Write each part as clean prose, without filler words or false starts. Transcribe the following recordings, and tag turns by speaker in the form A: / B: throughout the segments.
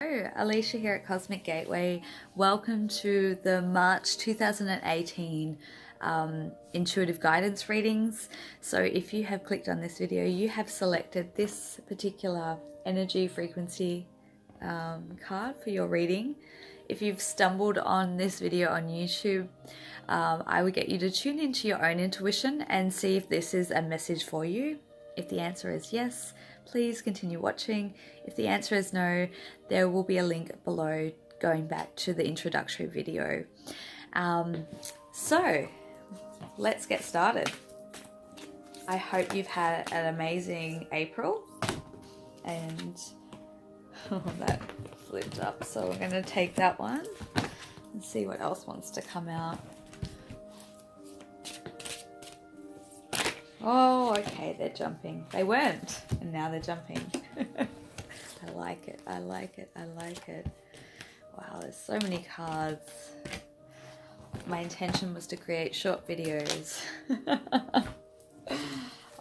A: Hello, Alicia here at Cosmic Gateway. Welcome to the March 2018 intuitive guidance readings. So if you have clicked on this video, you have selected this particular energy frequency card for your reading. If you've stumbled on this video on YouTube, I would get you to tune into your own intuition and see if this is a message for you. If the answer is yes, please continue watching. If the answer is no, there will be a link below going back to the introductory video. So let's get started. I hope you've had an amazing April, and that flipped up, so we're going to take that one and see what else wants to come out. Oh, okay, they're jumping. They weren't, and now they're jumping. I like it, I like it, I like it. Wow, there's so many cards. My intention was to create short videos.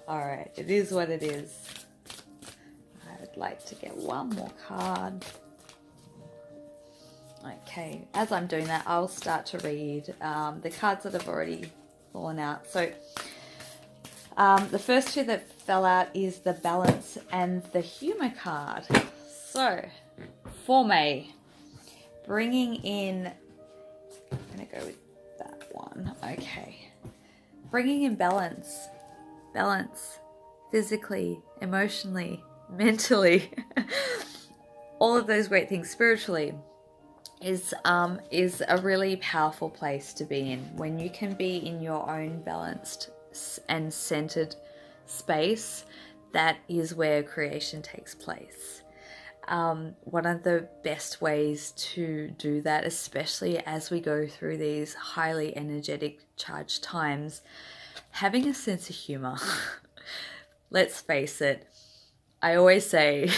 A: Alright, it is what it is. I would like to get one more card. Okay, as I'm doing that, I'll start to read the cards that have already fallen out. So, the first two that fell out is the Balance and the Humor card. So, for May, bringing in, I'm going to go with that one. Okay. Bringing in balance. Balance physically, emotionally, mentally, all of those great things spiritually is a really powerful place to be in. When you can be in your own balanced and centered space, that is where creation takes place. One of the best ways to do that, especially as we go through these highly energetic charged times, having a sense of humor. Let's face it, I always say,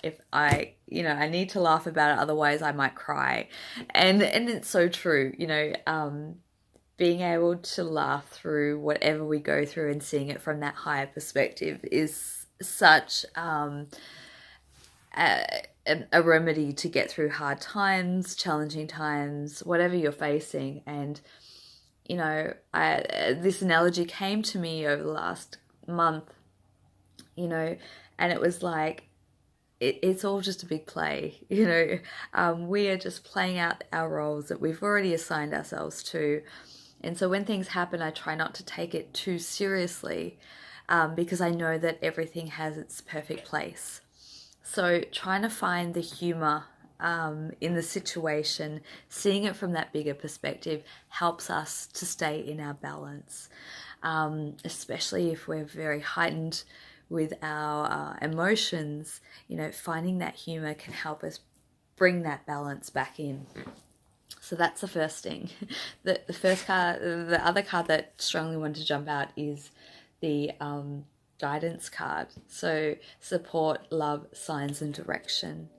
A: if I need to laugh about it, otherwise I might cry. And it's so true, being able to laugh through whatever we go through and seeing it from that higher perspective is such a remedy to get through hard times, challenging times, whatever you're facing. And, this analogy came to me over the last month, and it was like, it's all just a big play, we are just playing out our roles that we've already assigned ourselves to. And so when things happen, I try not to take it too seriously, because I know that everything has its perfect place. So trying to find the humor in the situation, seeing it from that bigger perspective, helps us to stay in our balance, especially if we're very heightened with our emotions. Finding that humor can help us bring that balance back in. So that's the first thing. The first card, the other card that strongly wanted to jump out is the guidance card. So support, love, signs, and direction.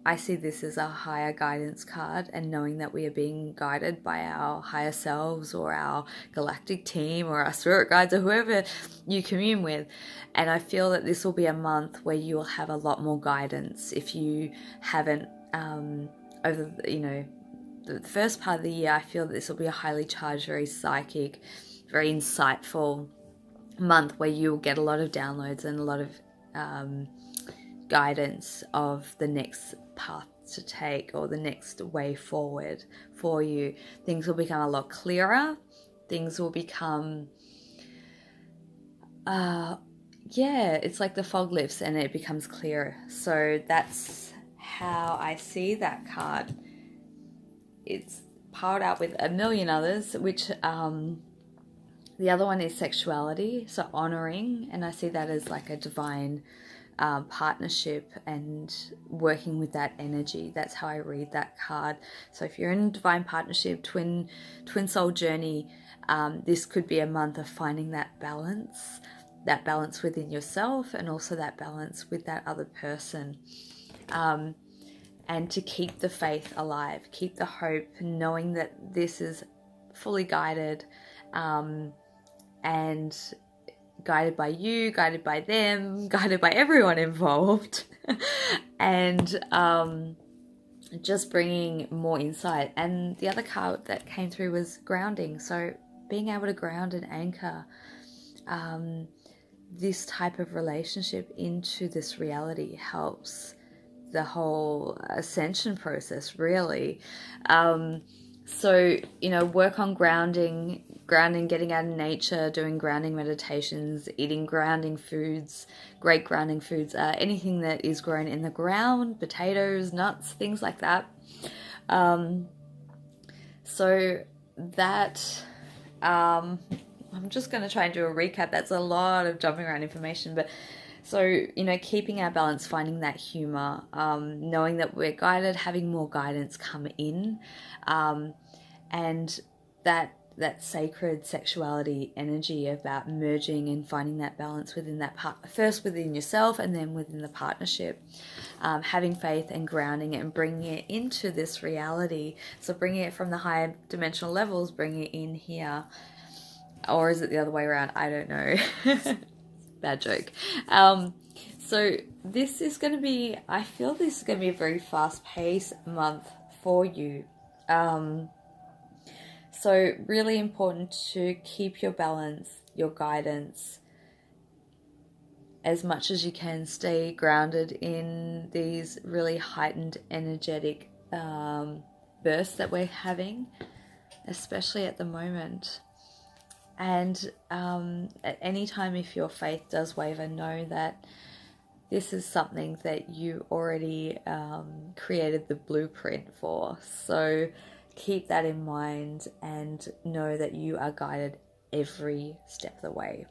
A: I see this as a higher guidance card, and knowing that we are being guided by our higher selves or our galactic team or our spirit guides or whoever you commune with. And I feel that this will be a month where you will have a lot more guidance if you haven't over the first part of the year. I feel that this will be a highly charged, very psychic, very insightful month where you'll get a lot of downloads and a lot of guidance of the next path to take or the next way forward for you. Things will become a lot clearer. Things will become, it's like the fog lifts and it becomes clearer. So that's how I see that card. It's piled out with a million others, which the other one is sexuality, so honoring, and I see that as like a divine partnership and working with that energy. That's how I read that card. So if you're in a divine partnership, twin soul journey, this could be a month of finding that balance within yourself and also that balance with that other person. And to keep the faith alive, keep the hope, knowing that this is fully guided, and guided by you, guided by them, guided by everyone involved. And just bringing more insight. And the other card that came through was grounding. So being able to ground and anchor this type of relationship into this reality helps the whole ascension process, really. So, work on grounding, getting out in nature, doing grounding meditations, eating grounding foods, great grounding foods, anything that is grown in the ground, potatoes, nuts, things like that. So that, I'm just going to try and do a recap. That's a lot of jumping around information, but so, keeping our balance, finding that humor, knowing that we're guided, having more guidance come in, and that sacred sexuality energy about merging and finding that balance within that first within yourself and then within the partnership, having faith and grounding it and bringing it into this reality. So bringing it from the higher dimensional levels, bringing it in here. Or is it the other way around? I don't know. Bad joke. So this is going to be, I feel this is going to be a very fast-paced month for you. So really important to keep your balance, your guidance, as much as you can. Stay grounded in these really heightened energetic bursts that we're having, especially at the moment. And at any time, if your faith does waver, know that this is something that you already created the blueprint for. So keep that in mind and know that you are guided every step of the way.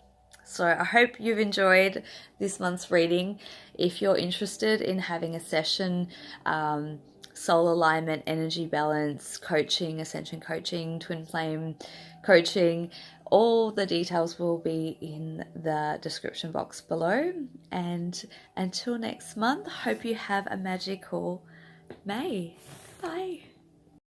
A: So I hope you've enjoyed this month's reading. If you're interested in having a session, soul alignment, energy balance, coaching, ascension coaching, twin flame coaching, all the details will be in the description box below. And until next month, hope you have a magical May. Bye.